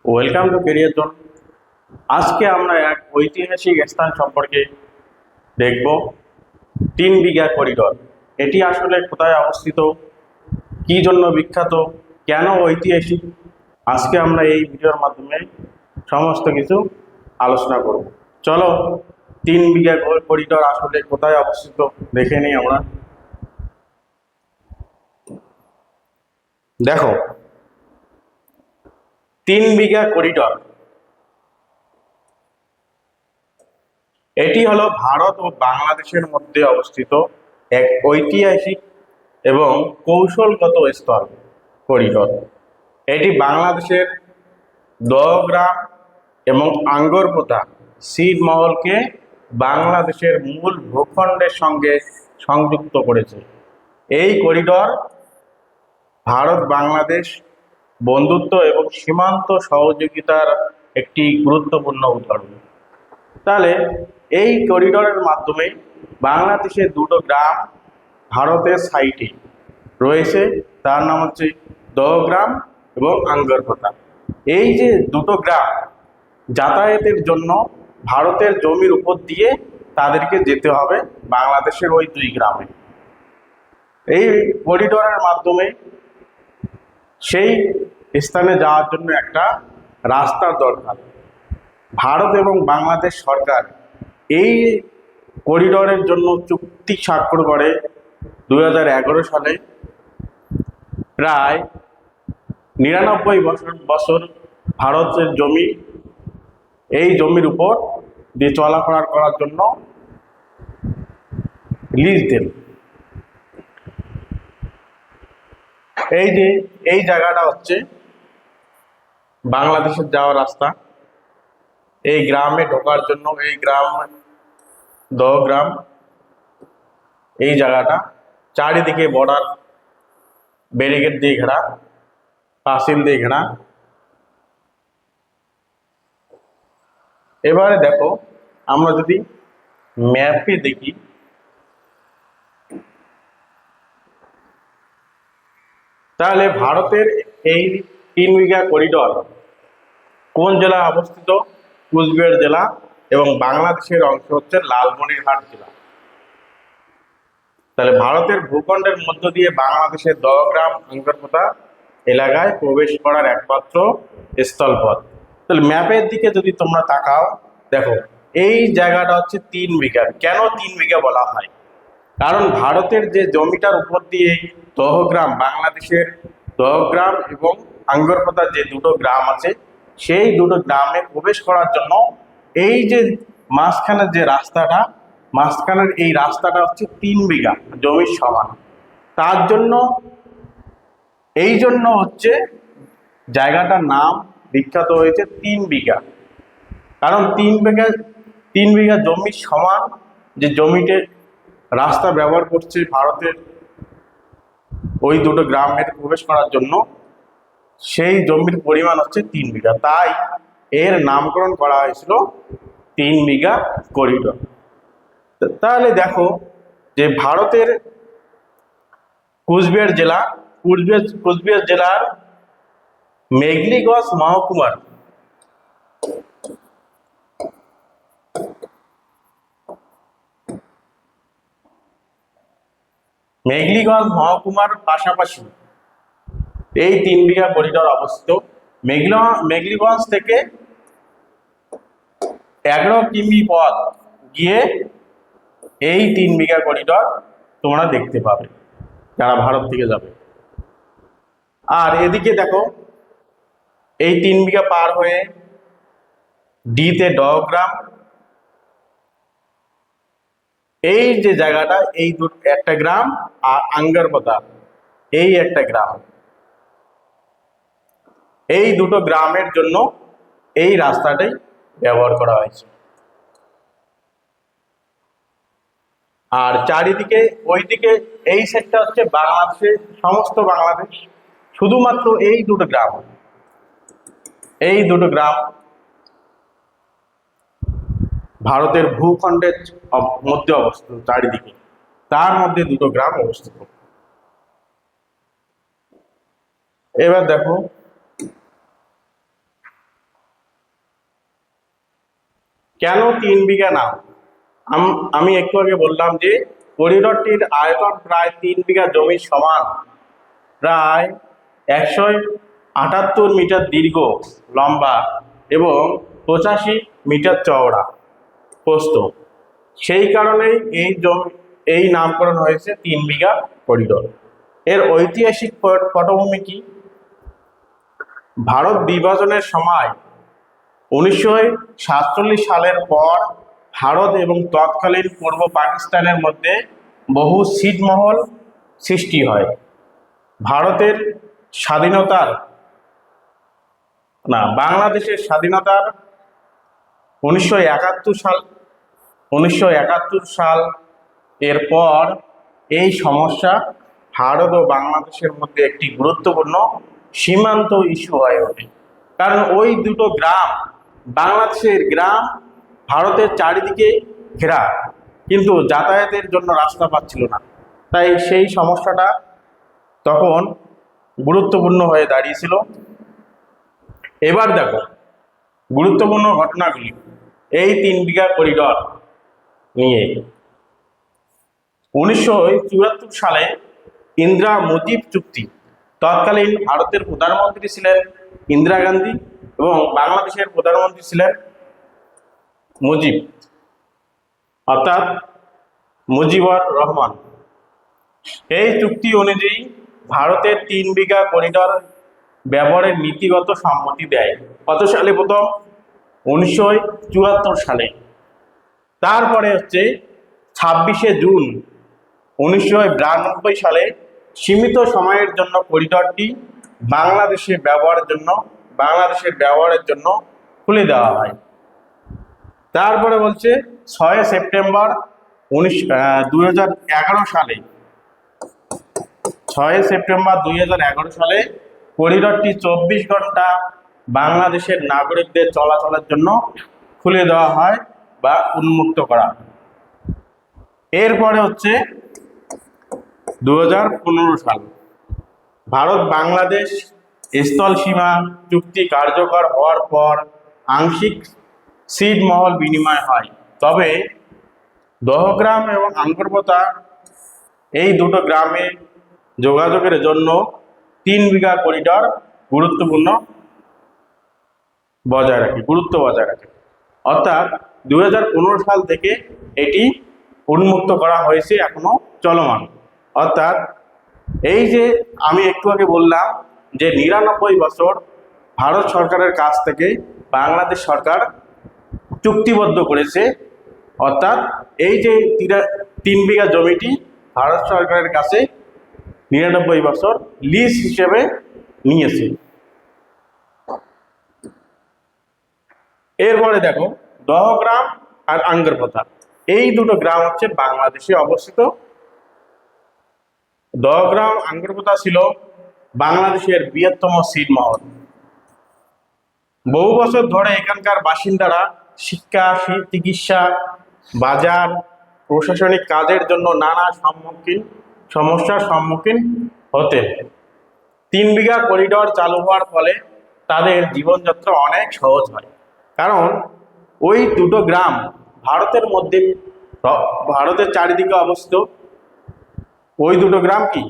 Welcome to career zone. আজকে আমরা এক ঐতিহাসিক স্থান সম্পর্কে দেখব। 3 বিঘা করিডোর। এটি আসলে কোথায় অবস্থিত, কি জন্য বিখ্যাত, কেন ঐতিহাসিক, আজকে আমরা এই ভিডিওর মাধ্যমে সমস্ত কিছু আলোচনা করব। চলো 3 বিঘা করিডোর আসলে কোথায় অবস্থিত দেখে নিই আমরা। দেখো, 3 বিঘা করিডোর এটি হলো ভারত ও বাংলাদেশের মধ্যে অবস্থিত এক ঐতিহাসিক এবং কৌশলগত স্থল করিডোর। এটি বাংলাদেশের দহগ্রাম এবং আঙ্গরপোতা ছিটমহলকে বাংলাদেশের মূল ভূখণ্ডের সঙ্গে সংযুক্ত করেছে। এই করিডোর ভারত বাংলাদেশ বন্ধুত্ব এবং সীমান্ত সহযোগিতার একটি গুরুত্বপূর্ণ উদাহরণ। তাহলে এই করিডোরের মাধ্যমে বাংলাদেশের দুটো গ্রাম ভারতের সাইটে রয়েছে, তার নাম হচ্ছে দহগ্রাম এবং আঙ্গরপোতা। এই যে দুটো গ্রাম যাতায়াতের জন্য ভারতের জমির উপর দিয়ে তাদেরকে যেতে হবে বাংলাদেশের ওই 2 গ্রামে। এই করিডোরের মাধ্যমে সেই স্থানে যাওয়ার জন্য একটা রাস্তার দরকার। ভারত এবং বাংলাদেশ সরকার এই করিডোরের জন্য চুক্তি স্বাক্ষর করে 2011 সালে। প্রায় 99 বছর ভারতের জমি, এই জমির উপর দিয়ে চলাফেরা করার জন্য লিজ দেন। এই যে এই জায়গাটা হচ্ছে বাংলাদেশের যাওয়ার রাস্তা। এই গ্রামে ঢোকার জন্য, এই গ্রাম দহগ্রাম, এই জায়গাটা চারিদিকে বর্ডার ব্যারিকেড দিয়ে ঘেরা, পাঁচিল দিয়ে ঘেরা। এবারে দেখো, আমরা যদি ম্যাপে দেখি, তাহলে ভারতের এই 3 বিঘা করিডোর কোন জেলায় অবস্থিত? কুচবিহার জেলা। এবং বাংলাদেশের অংশ হচ্ছে লালমনিরহাট জেলা। তাহলে ভারতের ভূখণ্ডের মধ্য দিয়ে বাংলাদেশের দহগ্রাম আঙ্গরপোতা এলাকায় প্রবেশ করার একমাত্র স্থলপথ। তাহলে ম্যাপের দিকে যদি তোমরা তাকাও, দেখো এই জায়গাটা হচ্ছে 3 বিঘা। কেন 3 বিঘা বলা হয়? কারণ ভারতের যে জমিটার উপর দিয়ে দহগ্রাম, বাংলাদেশের দহগ্রাম এবং আঙ্গরপোতা যে দুটো গ্রাম আছে, সেই দুটো গ্রামে প্রবেশ করার জন্য এই যে মাঝখানের যে রাস্তাটা, মাঝখানের এই রাস্তাটা হচ্ছে 3 বিঘা জমির সমান। তার জন্য এই জন্য হচ্ছে জায়গাটার নাম বিখ্যাত হয়েছে 3 বিঘা। কারণ 3 বিঘা জমির সমান যে জমিতে রাস্তা ব্যবহার করছে ভারতের ওই দুটো গ্রামের প্রবেশ করার জন্য, সেই জমির পরিমাণ হচ্ছে 3 বিঘা। তাই এর নামকরণ করা হয়েছিল 3 বিঘা করিডোর। তাহলে দেখো যে ভারতের কুচবিহার জেলা, কুচবিহার জেলার মেঘলিগঞ্জ মহকুমার পাশাপাশি এই 3 বিঘা করিডোর অবস্থিত। মেঘলিগঞ্জ থেকে 11 কিমি পথ গিয়ে এই 3 বিঘা করিডোর তোমরা দেখতে পাবে যারা ভারত থেকে যাবে। আর এদিকে দেখো, এই 3 বিঘা পার হয়ে ডিতে দহগ্রাম, এই যে জায়গাটা, এই একটা গ্রাম, আর আঙ্গরপোতা এই একটা গ্রাম। এই দুটো গ্রামের জন্য এই রাস্তাটাই ব্যবহার করা হয়েছে। আর চারিদিকে ওইদিকে এই সেটটা হচ্ছে বাংলাদেশের সমস্ত বাংলাদেশ, শুধুমাত্র এই দুটো গ্রাম, এই দুটো গ্রাম ভারতের ভূখণ্ডের মধ্যে অবস্থিত। চারিদিকে তার মধ্যে দুটো গ্রাম অবস্থিত। এবার দেখো, কেন 3 বিঘা না? আমি একটু আগে বললাম যে করিডোরটির আয়তন প্রায় 3 বিঘা জমির সমান, প্রায় 178 মিটার দীর্ঘ লম্বা এবং 85 মিটার চওড়া প্রস্থ। সেই কারণেই এই নামকরণ হয়েছে 3 বিঘা করিডোর। এর ঐতিহাসিক পটভূমি কি? ভারত বিভাজনের সময় 1947 সালের পর ভারত এবং তৎকালীন পূর্ব পাকিস্তানের মধ্যে বহু ছিটমহল সৃষ্টি হয়। ভারতের স্বাধীনতার বাংলাদেশের স্বাধীনতার 1971 সাল এরপর এই সমস্যা ভারত ও বাংলাদেশের মধ্যে একটি গুরুত্বপূর্ণ সীমান্ত ইস্যু হয়ে ওঠে। কারণ ওই দুটো গ্রাম, বাংলাদেশের গ্রাম, ভারতের চারিদিকে ঘেরা, কিন্তু যাতায়াতের জন্য রাস্তা পাচ্ছিল না। তাই সেই সমস্যাটা তখন গুরুত্বপূর্ণ হয়ে দাঁড়িয়েছিল। এবার দেখো গুরুত্বপূর্ণ ঘটনাগুলি এই 3 বিঘা করিডর নিয়ে। 1974 সালে ইন্দিরা মুজিব চুক্তি। তৎকালীন ভারতের প্রধানমন্ত্রী ছিলেন ইন্দিরা গান্ধী এবং বাংলাদেশের প্রধানমন্ত্রী ছিলেন মুজিব, অর্থাৎ মুজিবুর রহমান। এই চুক্তি অনুযায়ী ভারতের 3 বিঘা করিডর ব্যবহারের নীতিগত সম্মতি দেয়। কত সালে? প্রথম 1974 সালে। তারপরে হচ্ছে 26শে জুন 1992 সালে সীমিত সময়ের জন্য করিডরটি বাংলাদেশের ব্যবহারের জন্য খুলে দেওয়া হয়। তারপরে বলছে 6 সেপ্টেম্বর 2011 সালে 6 সেপ্টেম্বর 2011 সালে করিডরটি 24 ঘন্টা বাংলাদেশের নাগরিকদের চলাচলের জন্য খুলে দেওয়া হয় বা উন্মুক্ত করা হয়। এরপরে হচ্ছে 2015 সাল ভারত বাংলাদেশ স্থল সীমা চুক্তি কার্যকর হওয়ার পর আংশিক ছিটমহল বিনিময় হয়। তবে দহগ্রাম এবং আঙ্গরপোতা এই দুটো গ্রামে যোগাযোগের জন্য 3 বিঘা করিডর গুরুত্ব বজায় রাখে। অর্থাৎ 2015 সাল থেকে এটি উন্মুক্ত করা হয়েছে, এখনো চলমান। অর্থাৎ এই যে আমি একটু আগে বললাম যে 99 বছর ভারত সরকারের কাছ থেকে বাংলাদেশ সরকার চুক্তিবদ্ধ করেছে, অর্থাৎ এই যে 3 বিঘা জমিটি ভারত সরকারের কাছে 99 বছর লিজ হিসেবে নিয়েছে। এরপরে দেখো দহগ্রাম আর আঙ্গরপোতা, এই দুটো গ্রাম হচ্ছে বাংলাদেশে অবস্থিত। দহগ্রাম আঙ্গরপোতা ছিল বাংলাদেশের বৃহত্তম ছিটমহল। বহু বছর ধরে এখানকার বাসিন্দারা শিক্ষা, চিকিৎসা, বাজার, প্রশাসনিক কাজের জন্য নানা সমস্যার সম্মুখীন হতেন। 3 বিঘা করিডর চালু হওয়ার ফলে তাদের জীবনযাত্রা অনেক সহজ হয়। কারণ ওই দুটো গ্রাম ভারতের চারিদিকে অবস্থিত। ওই দুটো গ্রাম কি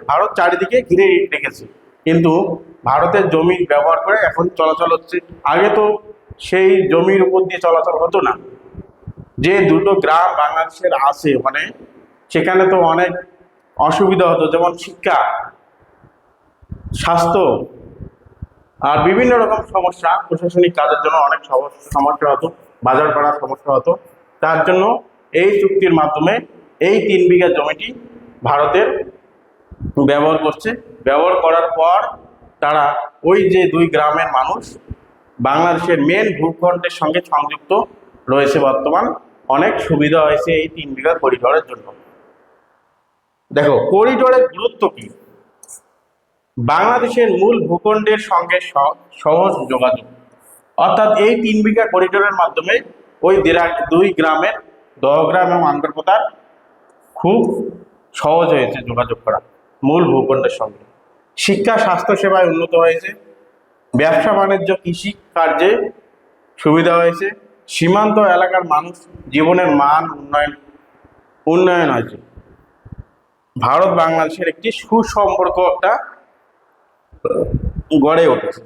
ভারত চারিদিকে ঘিরে রেখেছে, কিন্তু ভারতের জমি ব্যবহার করে এখন চলাচল হচ্ছে। আগে তো সেই জমির উপর দিয়ে চলাচল হতো না। যে দুটো গ্রাম বাংলাদেশের আছে সেখানে তো অনেক অসুবিধা হতো, যেমন শিক্ষা, স্বাস্থ্য আর বিভিন্ন রকম সমস্যা, প্রশাসনিক কাজের জন্য অনেক সমস্যা হতো, বাজার করার সমস্যা হতো। তার জন্য এই চুক্তির মাধ্যমে এই 3 বিঘা জমিটি ভারতের ব্যবহার করার পর তারা ওই যে 2 গ্রামের মানুষ বাংলাদেশের মেন ভূখণ্ডের সঙ্গে সংযুক্ত রয়েছে। বর্তমান অনেক সুবিধা হয়েছে এই 3 বিঘা করিডোরের জন্য। দেখো করিডোরের গুরুত্ব কি? বাংলাদেশের মূল ভূখণ্ডের সঙ্গে সহজ যোগাযোগ, অর্থাৎ এই 3 বিঘা করিডোরের মাধ্যমে ওই 2 গ্রামের দহগ্রাম এবং আঙ্গরপোতার খুব সহজ হয়েছে যোগাযোগ করা মূল ভূখণ্ডের সঙ্গে। শিক্ষা, স্বাস্থ্য সেবায় উন্নত হয়েছে, ব্যবসা বাণিজ্য, কৃষি কার্যে সুবিধা হয়েছে, সীমান্ত এলাকার মানুষ জীবনের মান উন্নয়ন হয়েছে। ভারত বাংলাদেশের একটি সুসম্পর্ক একটা গড়ে উঠেছে।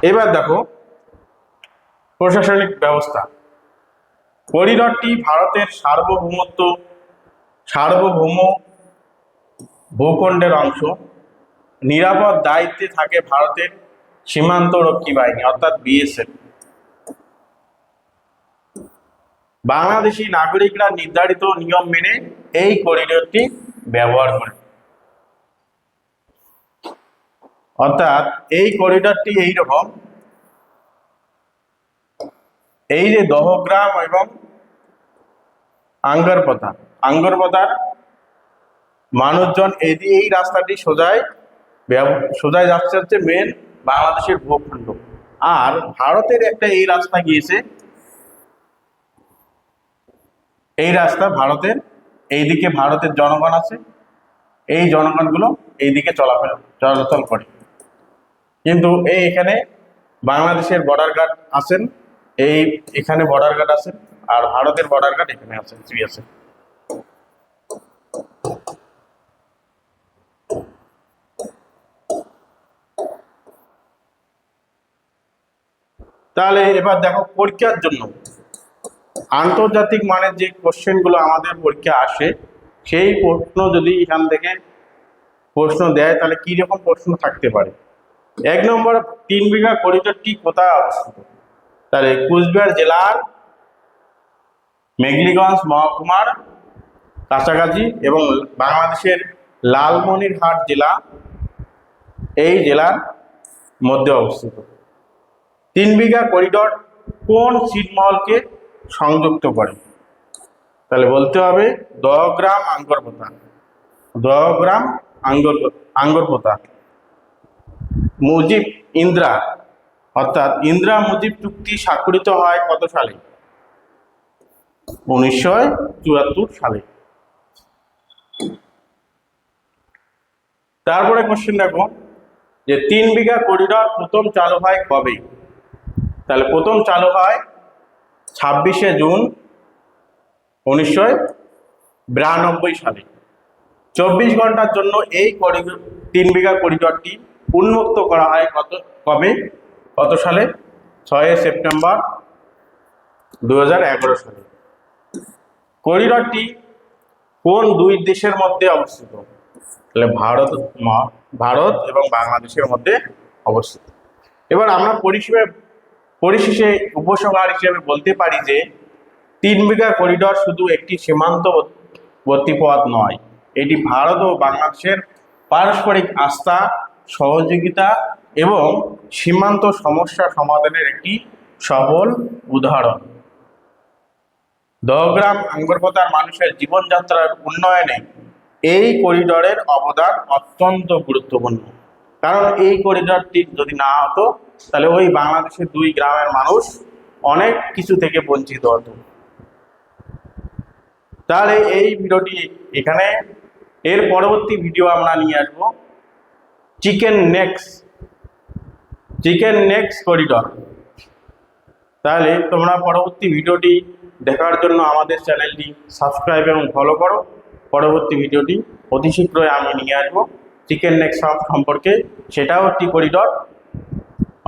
এবার দেখো প্রশাসনিক ব্যবস্থা। করিডরটি ভারতের সার্বভৌম ভূখণ্ডের অংশ। নিরাপদ দায়িত্বে থাকে ভারতের সীমান্ত রক্ষী বাহিনী অর্থাৎ বিএসএফ। বাংলাদেশি নাগরিকরা নির্ধারিত নিয়ম মেনে এই করিডরটি ব্যবহার করে। অর্থাৎ এই করিডরটি এইরকম, এই যে দহগ্রাম এবং আঙ্গরপোতার মানুষজন এই রাস্তাটি সোজাই যাচ্ছে হচ্ছে মেন বাংলাদেশের ভূখণ্ড। আর ভারতের একটা এই রাস্তা গিয়েছে, এই রাস্তা ভারতের, এইদিকে ভারতের জনগণ আছে, এই জনগণগুলো এইদিকে চলাচল করে। কিন্তু এখানে বাংলাদেশের বর্ডার গার্ড আছেন, এখানে বর্ডার গার্ড আছেন, আর ভারতের বর্ডার গার্ড এখানে আছেন, আছে। তাহলে এবার দেখো পরীক্ষার জন্য আন্তর্জাতিক মানের যে কোশ্চেনগুলো আমাদের পরীক্ষা আসে, সেই প্রশ্ন যদি এখান থেকে প্রশ্ন দেয় তাহলে কি রকম প্রশ্ন থাকতে পারে। 1 নম্বর, 3 বিঘা করিডরটি কোথায় অবস্থিত? তাহলে কুচবিহার জেলার মেঘলিগঞ্জ মহকুমার কাছাকাছি এবং বাংলাদেশের লালমনিরহাট জেলা, এই জেলার মধ্যে অবস্থিত। 3 বিঘা করিডর কোন ছিটমহলকে সংযুক্ত করে? তাহলে বলতে হবে দহগ্রাম আঙ্গরপোতা। ইন্দিরা অর্থাৎ ইন্দিরা মুজিব চুক্তি স্বাক্ষরিত হয় কত সালে? 1974 সালে। তারপরে কোশ্চেন দেখো যে 3 বিঘা করিডর প্রথম চালু হয় কবে? তাহলে প্রথম চালু হয় 26শে জুন 1992 সালে। 24 ঘন্টার জন্য এই 3 বিঘা করিডরটি উন্মুক্ত করা হয় কত সালে? 6 সেপ্টেম্বর 2011 সালে। করিডরটি কোন দুই দেশের মধ্যে অবস্থিত? তাহলে ভারত এবং বাংলাদেশের মধ্যে অবস্থিত। এবার আমরা পরিশেষে উপসংহার হিসেবে বলতে পারি যে 3 বিঘা করিডর শুধু একটি সীমান্তবর্তী পথ নয়, এটি ভারত ও বাংলাদেশের পারস্পরিক আস্থা, সহযোগিতা এবং সীমান্ত সমস্যা সমাধানের একটি সফল উদাহরণ। দহগ্রাম আঙ্গরপোতার মানুষের জীবনযাত্রার উন্নয়নে এই করিডরের অবদান অত্যন্ত গুরুত্বপূর্ণ। কারণ এই করিডরটি যদি না হতো তাহলে ওই বাংলাদেশের 2 গ্রামের মানুষ অনেক কিছু থেকে বঞ্চিত হতো। তাহলে এই ভিডিওটি এখানে, এর পরবর্তী ভিডিও আমরা নিয়ে আসবো চিকেন নেক্স করিডর। তাহলে তোমরা পরবর্তী ভিডিওটি দেখার জন্য আমাদের চ্যানেলটি সাবস্ক্রাইব এবং ফলো করো। পরবর্তী ভিডিওটি অতি শীঘ্রই আমি নিয়ে আসবো চিকেন নেক্স সম্পর্কে, সেটাও একটি করিডর।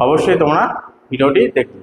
অবশ্যই তোমরা ভিডিওটি দেখবে।